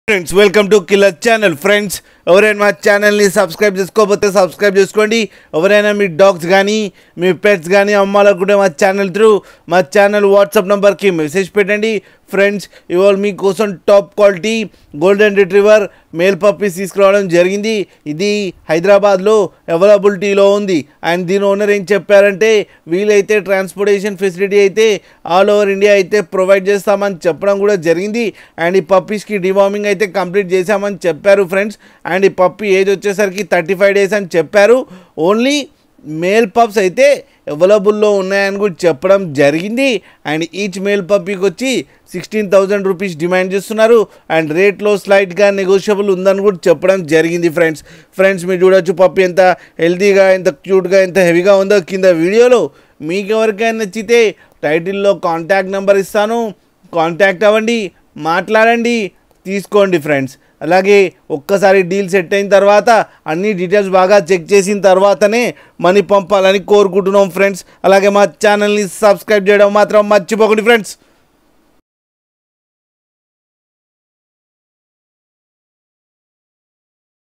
Friends welcome to killer channel. Friends ఎవరైనా మా ఛానల్ని సబ్స్క్రైబ్ చేసుకోకపోతే సబ్స్క్రైబ్ చేసుకోండి. ఎవరైనా మీ డాగ్స్ కానీ మీ పెట్స్ కానీ అమ్మాలనుకుంటే మా ఛానల్ వాట్సాప్ నెంబర్కి మెసేజ్ పెట్టండి. ఫ్రెండ్స్ ఇవాళ మీకోసం top quality golden retriever male puppies తీసుకురావడం జరిగింది. ఇది హైదరాబాద్లో అవైలబిలిటీలో ఉంది. అండ్ దీని ఓనర్ ఏం చెప్పారంటే వీలైతే ట్రాన్స్పోర్టేషన్ ఫెసిలిటీ అయితే ఆల్ ఓవర్ ఇండియా అయితే ప్రొవైడ్ చేస్తామని చెప్పడం కూడా జరిగింది. అండ్ ఈ పప్పీస్కి డివార్మింగ్ అయితే కంప్లీట్ చేశామని చెప్పారు ఫ్రెండ్స్. అండ్ ఈ పప్పీ ఏజ్ వచ్చేసరికి 35 days అని చెప్పారు. ఓన్లీ మేల్ పప్స్ అయితే అవైలబుల్లో ఉన్నాయని కూడా చెప్పడం జరిగింది. అండ్ ఈచ్ మేల్ పప్పీకి వచ్చి 16,000 రూపీస్ డిమాండ్ చేస్తున్నారు. అండ్ రేట్లో స్లైట్గా నెగోషియబుల్ ఉందని కూడా చెప్పడం జరిగింది. ఫ్రెండ్స్ మీరు చూడొచ్చు పప్పీ ఎంత హెల్తీగా, ఎంత క్యూట్గా, ఎంత హెవీగా ఉందో కింద వీడియోలో. మీకు ఎవరికైనా నచ్చితే టైటిల్లో కాంటాక్ట్ నెంబర్ ఇస్తాను, కాంటాక్ట్ అవ్వండి, మాట్లాడండి, తీసుకోండి ఫ్రెండ్స్. అలాగే ఒక్కసారి డీల్ సెట్ అయిన తర్వాత అన్ని డీటెయిల్స్ బాగా చెక్ చేసిన తర్వాతనే మనీ పంపాలని కోరుకుంటున్నాం ఫ్రెండ్స్. అలాగే మా ఛానల్ని సబ్స్క్రైబ్ చేయడం మాత్రం మర్చిపోకండి ఫ్రెండ్స్.